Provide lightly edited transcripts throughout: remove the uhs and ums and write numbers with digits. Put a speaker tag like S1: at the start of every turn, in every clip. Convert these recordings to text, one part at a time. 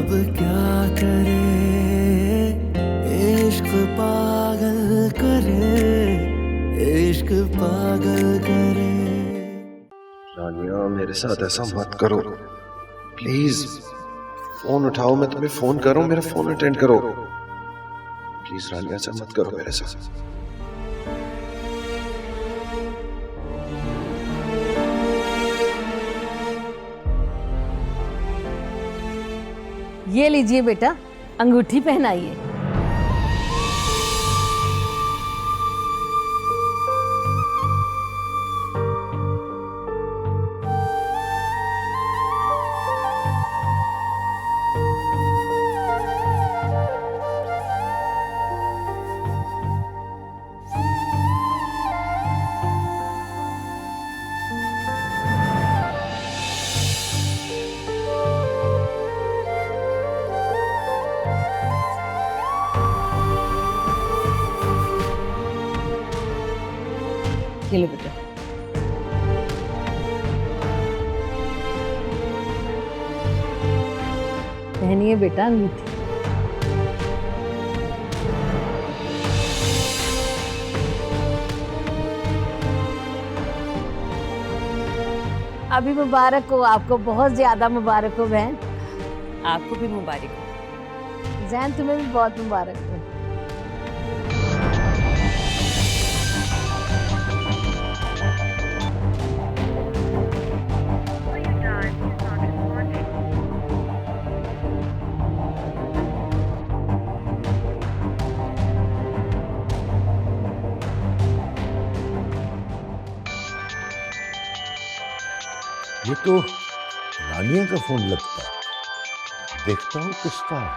S1: अब क्या करे, इश्क पागल करे, इश्क पागल करे।
S2: रानिया मेरे साथ ऐसा मत करो प्लीज। फोन उठाओ, मैं तुम्हें फोन कर रहा हूं, मेरा फोन अटेंड करो प्लीज। रानिया ऐसा मत करो मेरे साथ।
S3: ये लीजिए बेटा, अंगूठी पहनाइए। ये लो बेटा। पहनिए बेटा अंगूठी। अभी मुबारक हो आपको, बहुत ज्यादा मुबारक हो बहन।
S4: आपको भी मुबारक हो।
S3: जैन तुम्हें भी बहुत मुबारक हो।
S5: ये तो रानिया का फोन लगता है, देखता हूँ किसका है।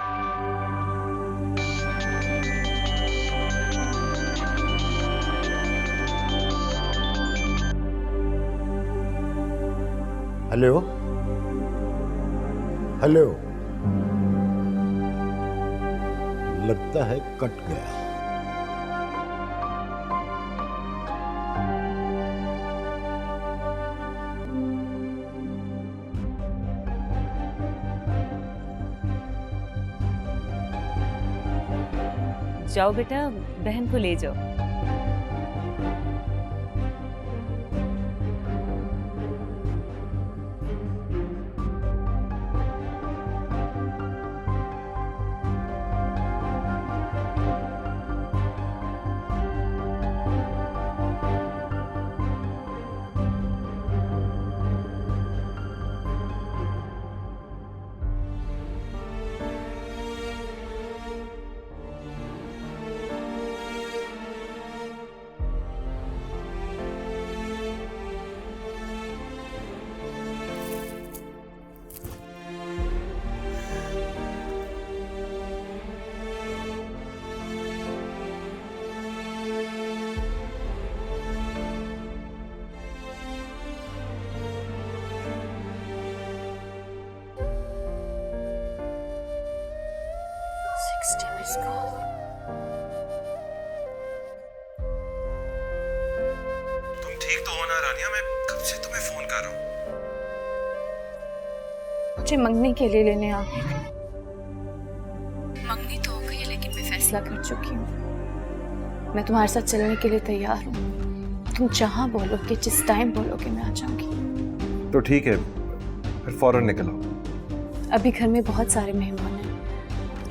S5: हेलो हेलो, लगता है कट गया।
S4: जाओ बेटा, बहन को ले जाओ।
S2: तुम ठीक तो हो ना रानिया? मैं कब से तुम्हें फोन कर रहा हूँ।
S6: मुझे मंगनी के लिए लेने आ गए। मंगनी तो हो गई है, लेकिन मैं फैसला कर चुकी हूँ। मैं तुम्हारे साथ चलने के लिए तैयार हूँ। तुम जहाँ बोलोगे, जिस टाइम बोलोगे, मैं आ जाऊंगी।
S2: तो ठीक है, फिर फौरन निकलो।
S6: अभी घर में बहुत सारे मेहमान हैं।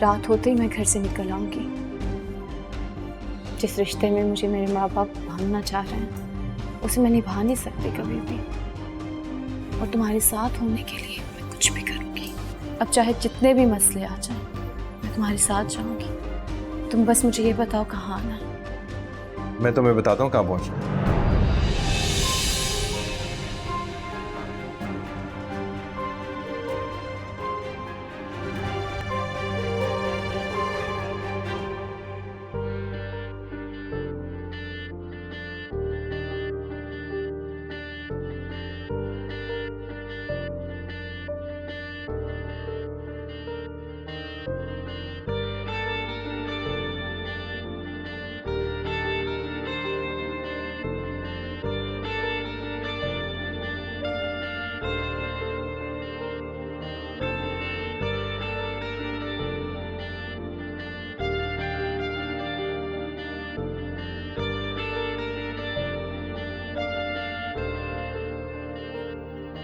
S6: रात होते ही मैं घर से निकल आऊंगी। जिस रिश्ते में मुझे मेरे माँ बाप बांधना चाह रहे हैं, उसे मैं निभा नहीं सकती कभी भी। और तुम्हारे साथ होने के लिए मैं कुछ भी करूंगी। अब चाहे जितने भी मसले आ जाएं, मैं तुम्हारे साथ जाऊंगी। तुम बस मुझे ये बताओ कहाँ आना है।
S2: मैं तुम्हें बताता हूँ कहाँ पहुँचना।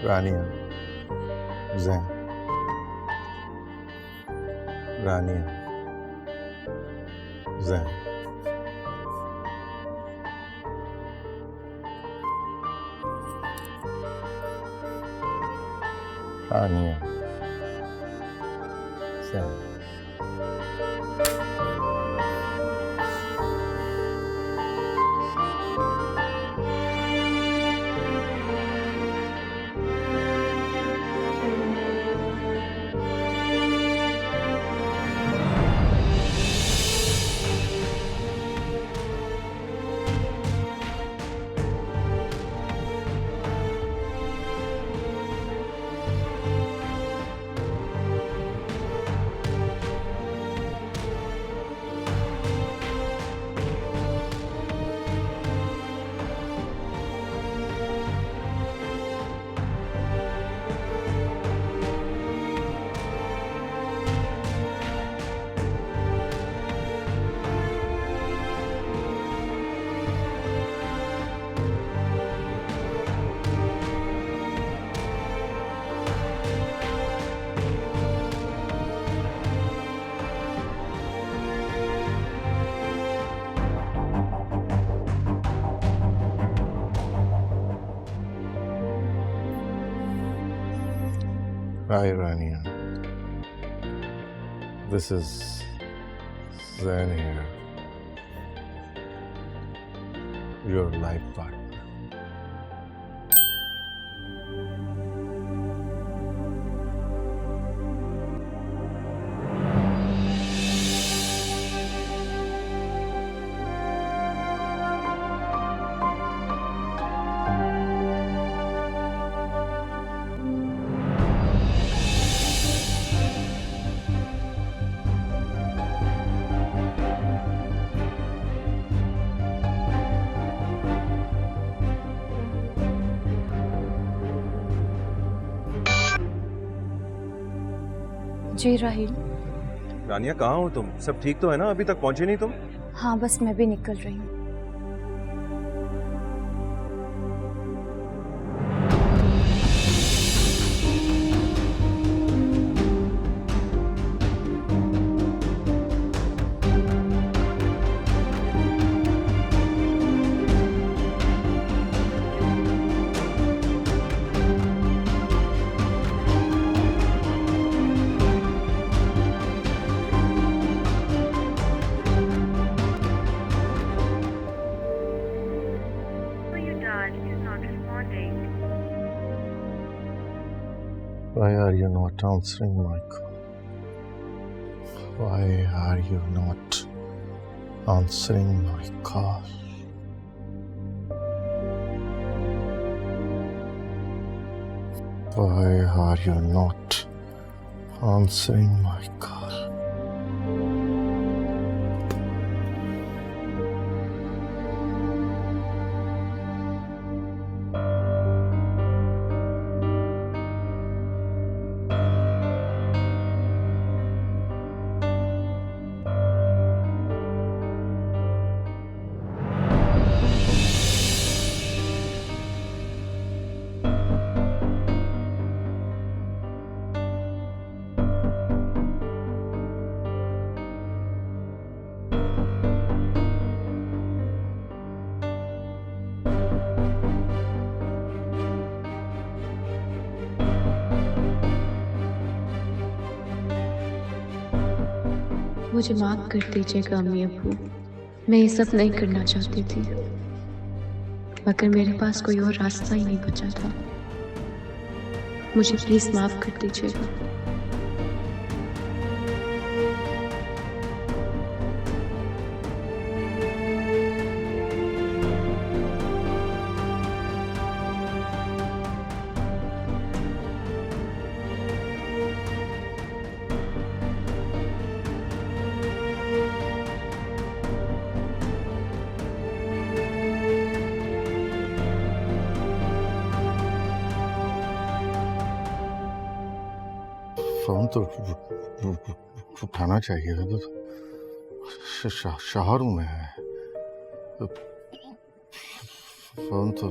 S5: रानिया, जैन, रानिया, जैन, रानिया, Jain. Hi, Rania. This is Zen here, your life partner.
S6: जी राहिल।
S2: रानिया, कहाँ हो तुम? सब ठीक तो है ना? अभी तक पहुंचे नहीं तुम?
S6: हाँ बस मैं भी निकल रही हूँ।
S5: Why are you not answering my call? Why are you not answering my call? Why are you not answering my call?
S7: मुझे माफ कर दीजिएगा अम्मी अब्बू, मैं ये सब नहीं करना चाहती थी, मगर मेरे पास कोई और रास्ता ही नहीं बचा था। मुझे प्लीज माफ कर दीजिएगा। फोन तो उठाना चाहिए था, तो शहर में है, फोन तो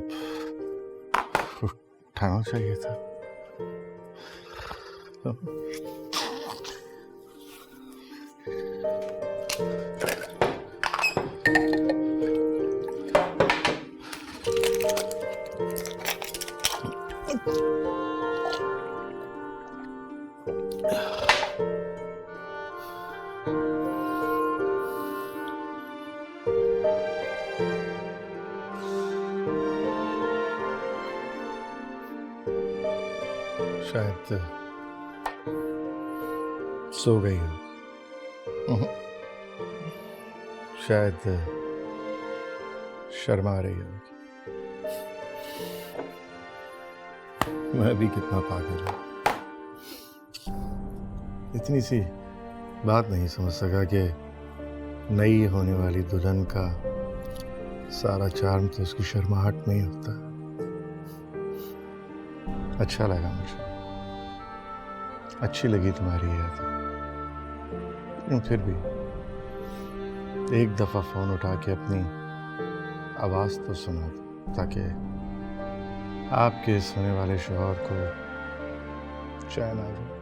S5: उठाना चाहिए था। शायद सो गई हो। शायद शर्मा रही हो। मैं भी कितना पागल हूं, इतनी सी बात नहीं समझ सका कि नई होने वाली दुल्हन का सारा चार्म तो उसकी शर्माहट में ही होता है। अच्छा लगा मुझे, अच्छी लगी तुम्हारी याद, लेकिन फिर भी एक दफा फोन उठा के अपनी आवाज तो सुना दो, ताकि आपके सोने वाले शौहर को चैन आ जाए।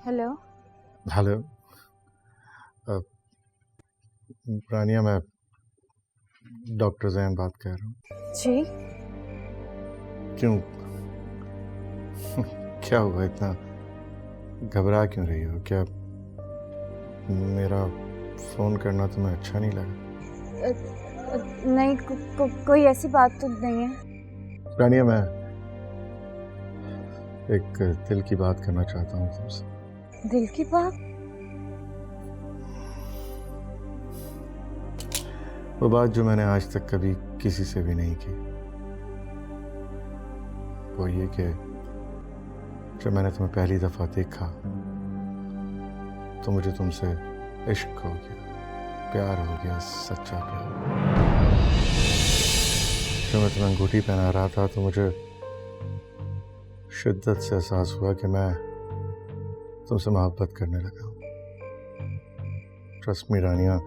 S6: हेलो।
S5: हेलो रानिया, मैं डॉक्टर जैन बात कर रहा हूँ।
S6: जी?
S5: क्यों क्या हुआ, इतना घबरा क्यों रही हो? क्या मेरा फोन करना तुम्हें अच्छा नहीं लगा?
S6: नहीं, कोई ऐसी बात तो नहीं है।
S5: रानिया, मैं एक दिल की बात करना चाहता हूँ तुमसे।
S6: दिल की बात?
S5: वो बात जो मैंने आज तक कभी किसी से भी नहीं की, वो ये कि जब मैंने तुम्हें पहली दफा देखा तो मुझे तुमसे इश्क हो गया, प्यार हो गया, सच्चा प्यार। जब मैं तुम्हें अंगूठी पहना रहा था तो मुझे शिद्दत से एहसास हुआ कि मैं तुमसे मोहब्बत करने लगा। ट्रस्ट मी रानिया,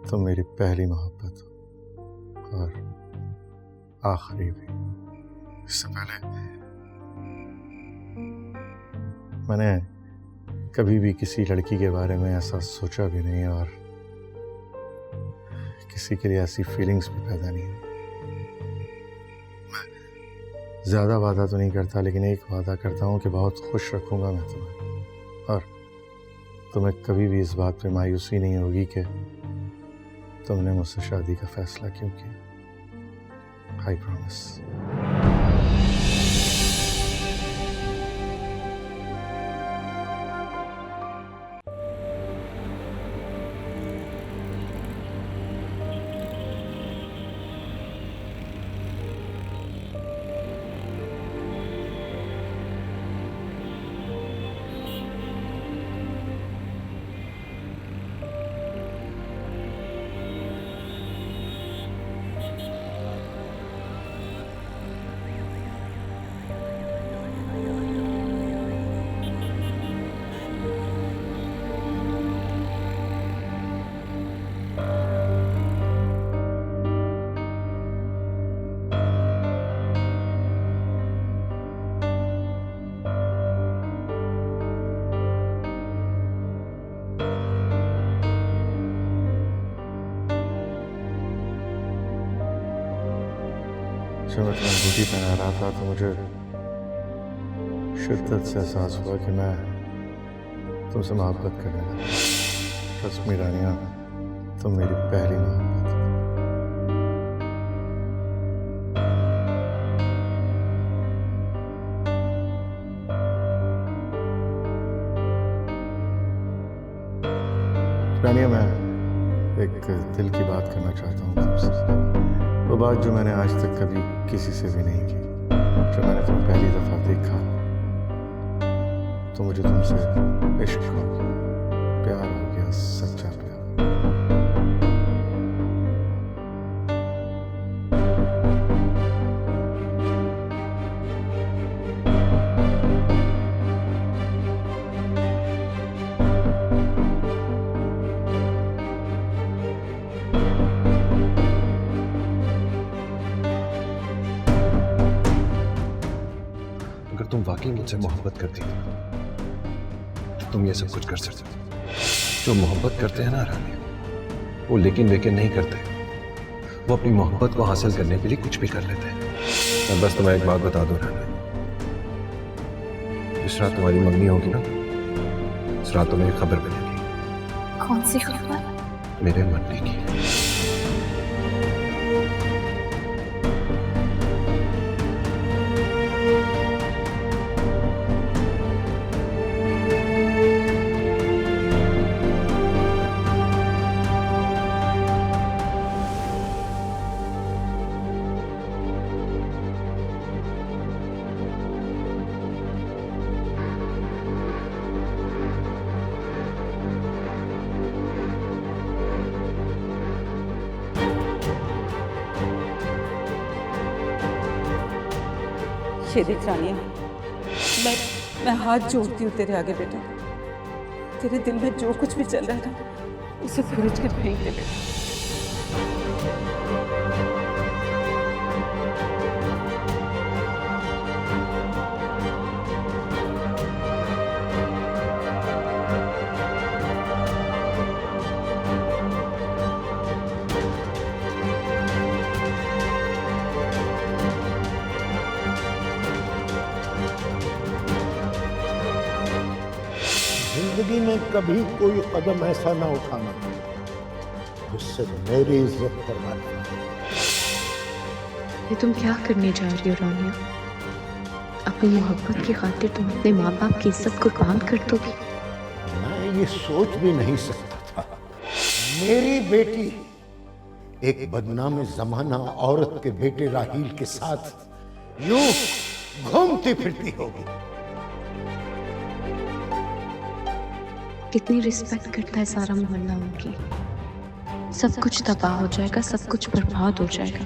S5: तुम मेरी पहली मोहब्बत हो और आखिरी भी। इससे पहले मैंने कभी भी किसी लड़की के बारे में ऐसा सोचा भी नहीं और किसी के लिए ऐसी फीलिंग्स भी पैदा नहीं हुई। ज़्यादा वादा तो नहीं करता, लेकिन एक वादा करता हूँ कि बहुत खुश रखूँगा मैं तुम्हें, और तुम्हें कभी भी इस बात पे मायूसी नहीं होगी कि तुमने मुझसे शादी का फैसला क्यों किया। I promise. जब मैं तुम्हें अंगूठी पहना रहा था तो मुझे शिद्दत से एहसास हुआ कि मैं तुमसे मोहब्बत करने लगा। ट्रस्ट मी रानिया, तुम मेरी पहली मोहब्बत हो। रानिया, मैं एक दिल की बात करना चाहता हूँ तुमसे। वो बात जो मैंने आज तक कभी किसी से भी नहीं की। जब मैंने तुम्हें पहली दफ़ा देखा तो मुझे तुमसे इश्क हो गया, प्यार हो गया, सच्चा प्यार।
S2: अगर तुम वाकई मुझसे मोहब्बत करती थी तो तुम ये सब कुछ कर सकते। जो मोहब्बत करते हैं ना रानी, वो लेकिन नहीं करते। वो अपनी मोहब्बत को हासिल करने के लिए कुछ भी कर लेते हैं। मैं बस तुम्हें एक बात बता दूं रानी, जिस रात तुम्हारी मंगनी होगी ना, उस रात तुम्हें एक खबर मिलेगी।
S6: कौन सी खबर?
S2: मेरे मरने की।
S4: ये देख रानिया, मैं हाथ जोड़ती हूँ तेरे आगे बेटा। तेरे दिल में जो कुछ भी चल रहा है ना, उसे भूल कर फेंक दे बेटा।
S8: जिंदगी में कभी कोई कदम ऐसा ना उठाना जिससे मेरी इज्जत बर्बाद हो।
S7: ये तुम क्या करने जा रही हो रानिया? अपनी मोहब्बत की खातिर तुम अपने माँ बाप की इज्जत को कुर्बान कर दोगी?
S8: मैं ये सोच भी नहीं सकता था मेरी बेटी एक बदनाम जमाना औरत के बेटे राहील के साथ यूं घूमती फिरती होगी।
S7: कितनी रिस्पेक्ट करता है सारा मोहल्ला उनकी। सब कुछ तबाह हो जाएगा, सब कुछ बर्बाद हो जाएगा।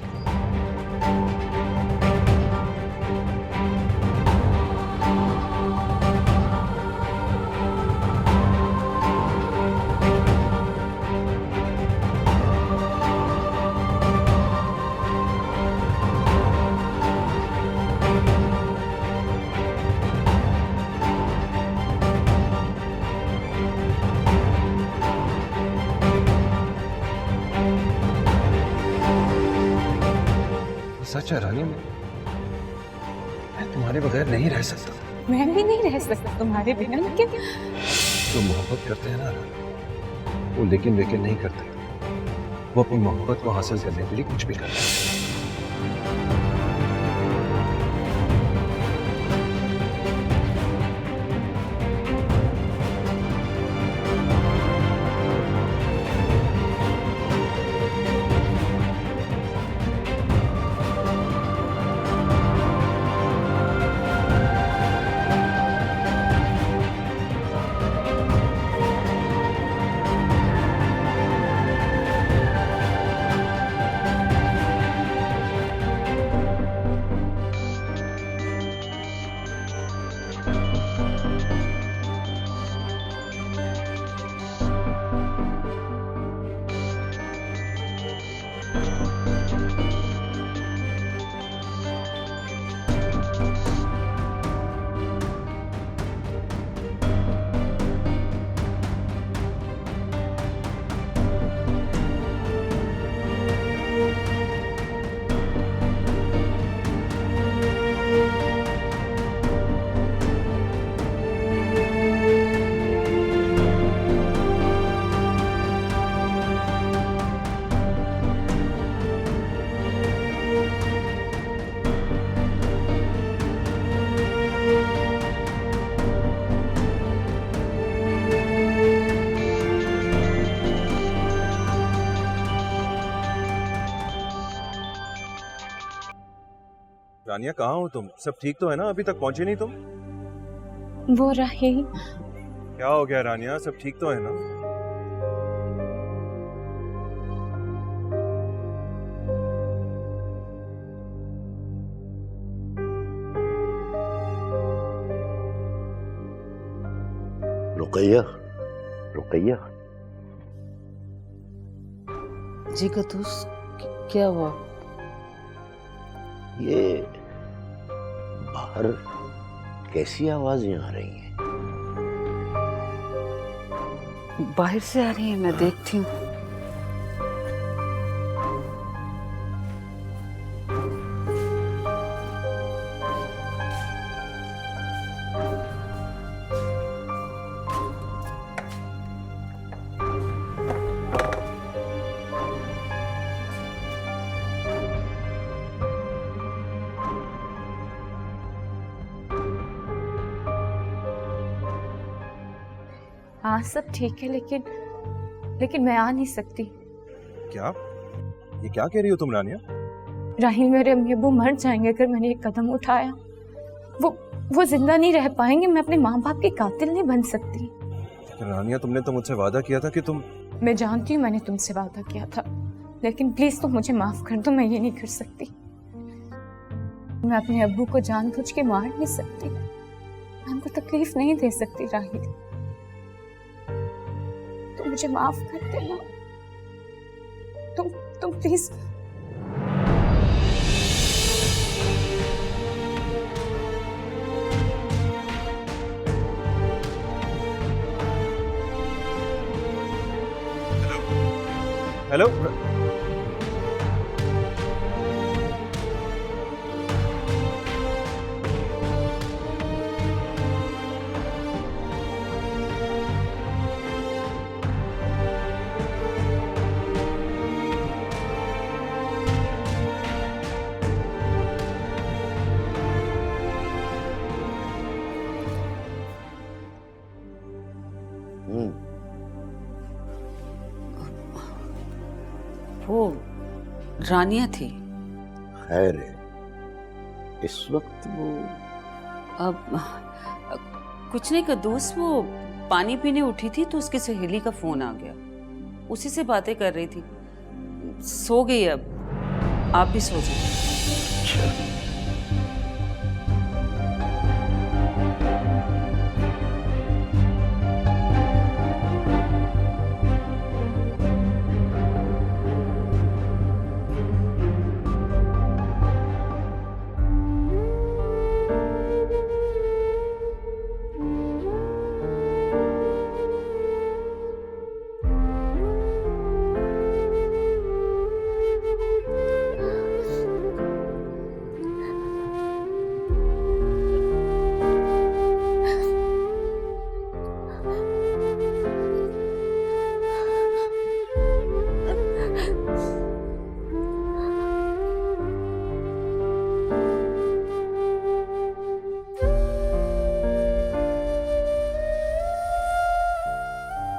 S2: सच है रानी, मैं तुम्हारे बगैर नहीं रह सकता।
S6: मैं भी नहीं रह सकता तुम्हारे बिना, लेकिन
S2: जो मोहब्बत करते हैं ना, वो लेकिन नहीं करते। वो अपनी मोहब्बत को हासिल करने के लिए कुछ भी करते हैं। रानिया कहाँ हो तुम? सब ठीक तो है ना? अभी तक पहुंचे नहीं तुम?
S6: वो राहिल,
S2: क्या हो गया रानिया? सब ठीक तो है ना?
S8: रुकैया, रुकैया,
S4: जी कतूस, क्या हुआ?
S8: ये बाहर कैसी आवाजें आ रही हैं?
S4: बाहर से आ रही है, मैं देखती हूँ।
S6: हाँ सब ठीक है, लेकिन मैं आ नहीं सकती।
S2: क्या? ये क्या कह रही हो तुम रानिया?
S6: राहिल, मेरे अम्मी अब्बू मर जाएंगे अगर मैंने एक कदम उठाया। वो जिंदा नहीं रह पाएंगे। मैं अपने माँ बाप की कातिल नहीं बन सकती।
S2: रानिया, तुमने तो मुझसे वादा किया था कि तुम...
S6: मैं जानती हूँ मैंने तुमसे वादा किया था, लेकिन प्लीज तुम मुझे माफ कर दो। मैं ये नहीं कर सकती। मैं अपने अब्बू को जानबूझ के मार नहीं सकती। मैं उनको तकलीफ नहीं दे सकती। राहिल, तुम मुझे माफ कर देना। तुम प्लीज।
S2: हेलो?
S4: वो रानिया थी।
S8: खैर है, इस वक्त वो...
S4: अब कुछ नहीं कद्दूस, वो पानी पीने उठी थी तो उसकी सहेली का फोन आ गया। उसी से बातें कर रही थी। सो गई। अब आप भी सो जाए।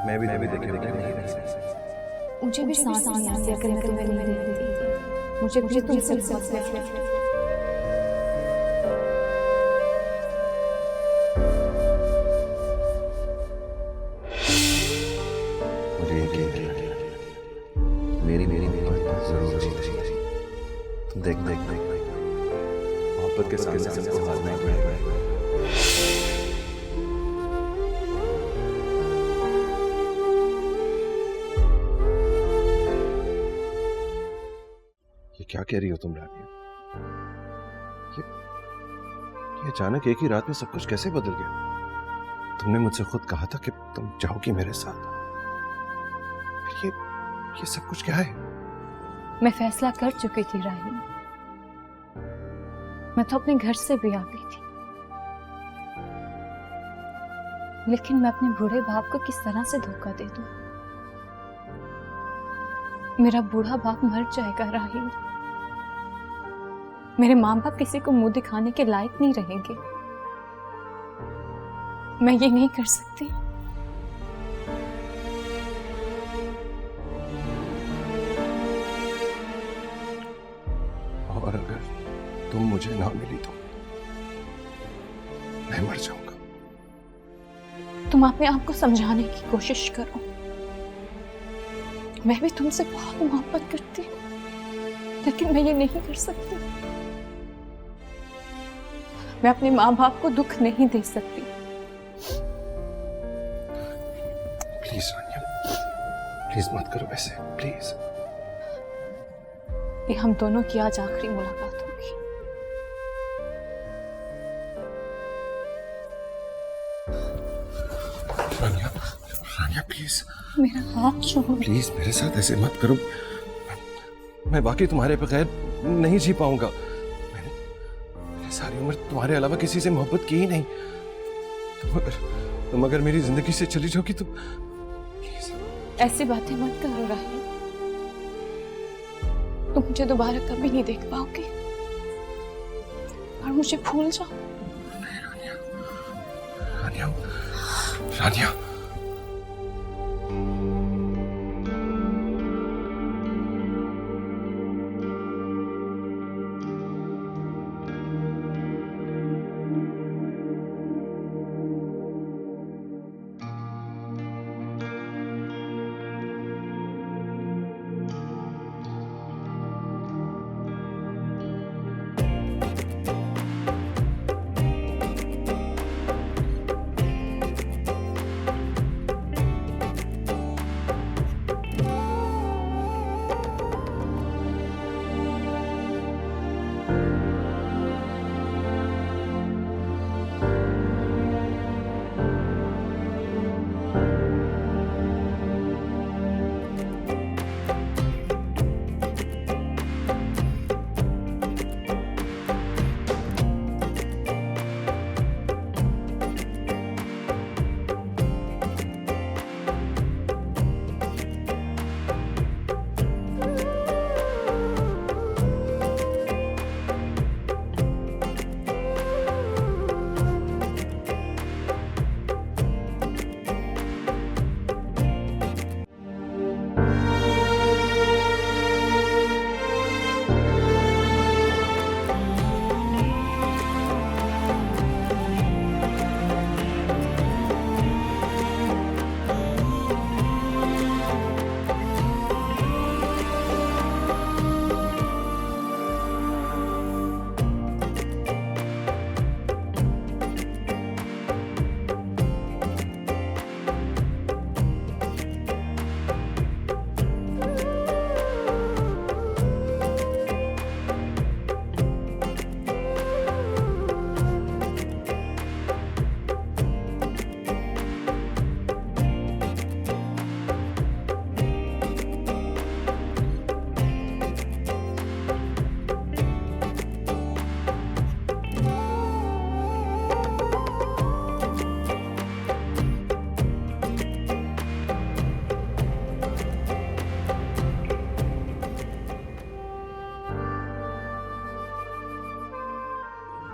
S2: मैं भी देखे
S6: मुझे भी सांस नहीं आती अगर मैं तुम्हें नहीं देखती। मुझे भी तुमसे बहुत प्यार है।
S2: मुझे यकीन है मेरी बात जरूर होगी। तुम देख मोहब्बत के सामने सबको हारना ही पड़ेगा। क्या कह रही हो तुम रानिया? ये अचानक एक ही रात में सब कुछ कैसे बदल गया? तुमने मुझसे खुद कहा था कि तुम जाओगी मेरे साथ। ये सब कुछ क्या है?
S6: मैं फैसला कर चुकी थी राहिल। मैं तो अपने घर से भी आ गई थी, लेकिन मैं अपने बूढ़े बाप को किस तरह से धोखा दे दूं? मेरा बूढ़ा बाप मर जाएगा राहिल। मेरे माँ बाप किसी को मुंह दिखाने के लायक नहीं रहेंगे। मैं ये नहीं कर सकती।
S2: और अगर तुम मुझे ना मिली तो मैं मर जाऊंगा।
S6: तुम अपने आप को समझाने की कोशिश करो। मैं भी तुमसे बहुत मोहब्बत करती हूँ, लेकिन मैं ये नहीं कर सकती। मैं अपने माँ बाप को दुख नहीं दे सकती।
S2: प्लीज रानिया, प्लीज मत करो वैसे, प्लीज।
S6: ये हम दोनों की आज आखिरी मुलाकात होगी।
S2: रानिया, रानिया प्लीज,
S6: मेरा हाथ छोड़ो।
S2: प्लीज मेरे साथ ऐसे मत करो। मैं बाकी तुम्हारे बगैर नहीं जी पाऊंगा। मैंने सारी उम्र तुम्हारे अलावा किसी से मोहब्बत की ही नहीं। तुम अगर मेरी जिंदगी से चली जाओगी तो प्लीज।
S6: ऐसी बातें मत करो राहिल। तुम मुझे दोबारा कभी नहीं देख पाओगे और मुझे भूल जाओ।
S2: रानिया, रानिया, रानिया।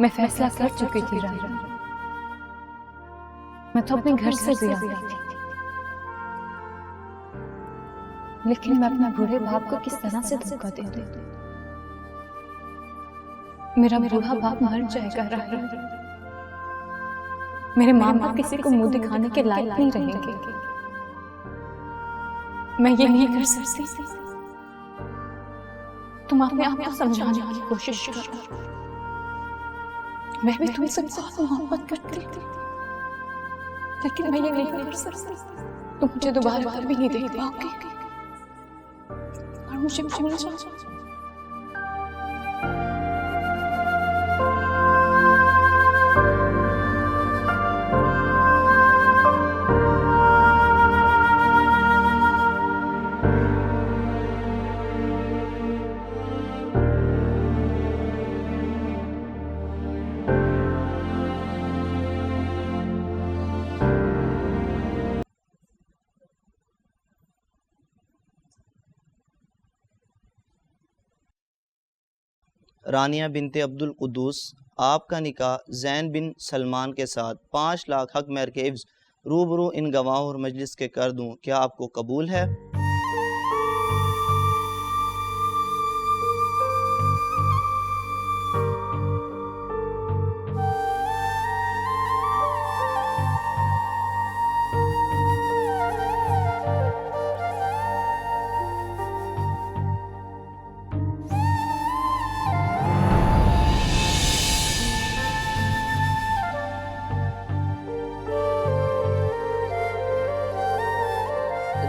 S6: मैं फैसला कर चुकी थी राहिल। मैं तो अपने घर से भी आ गई थी, लेकिन मैं अपने बूढ़े बाप को किस तरह से धोखा दे दूं? मेरा बूढ़ा बाप मर जाएगा राहिल। मेरे माँ बाप किसी को मुंह दिखाने के लायक नहीं रहेंगे। मैं ये नहीं कर सकती। तुम अपने आप को समझाने की कोशिश करो। मैं भी तुमसे बहुत मोहब्बत करती थी, लेकिन मैं ये नहीं कर सकती। तुम मुझे दोबारा कभी नहीं देख पाओगे और मुझे भूल जाओ।
S9: रानिया बिनते अब्दुल कुद्दूस, आपका निकाह जैन बिन सलमान के साथ 5 लाख हक महर के एवज रूबरू इन गवाहों और मजलिस के कर दूं, क्या आपको कबूल है?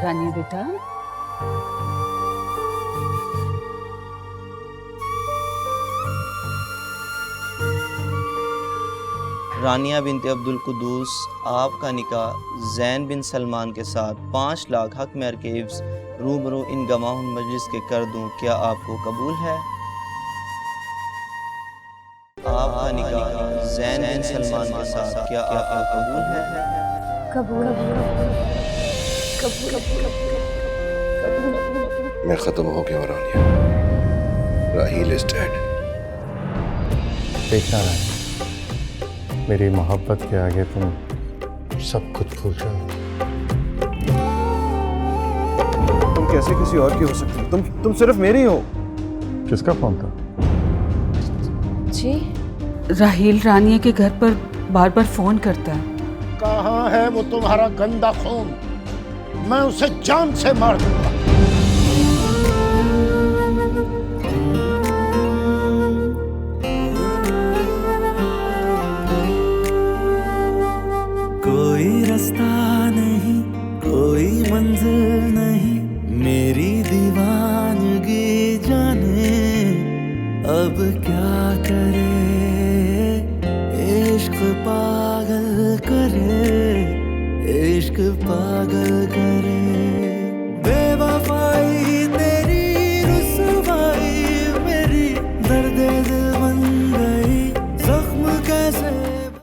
S4: रानिया बेटा,
S9: रानिया बिनते अब्दुल कुद्दूस, आपका निकाह जैन बिन सलमान के साथ 5 लाख हक महर के एवज रूबरू इन गवाहों मजलिस के कर दूं, क्या आपको कबूल है? आपका निकाह जैन बिन सलमान के साथ क्या आपको कबूल है?
S6: कबूल।
S2: मैं खत्म हो गया हूं रानिया। राहील इज डेड।
S5: देखना रानी, मेरी मोहब्बत के आगे तुम सब कुछ भूल जाओ।
S2: तुम कैसे किसी और की हो सकती हो? तुम सिर्फ मेरी हो।
S5: किसका फोन था?
S6: जी
S4: राहील रानिया के घर पर बार बार फोन करता है।
S8: कहाँ है वो तुम्हारा गंदा खून? मैं उसे जान से मार दूंगा।
S1: कोई रास्ता नहीं, कोई मंजिल नहीं, मेरी दीवानगी जाने अब क्या करे। इश्क पागल करे, इश्क पागल करे।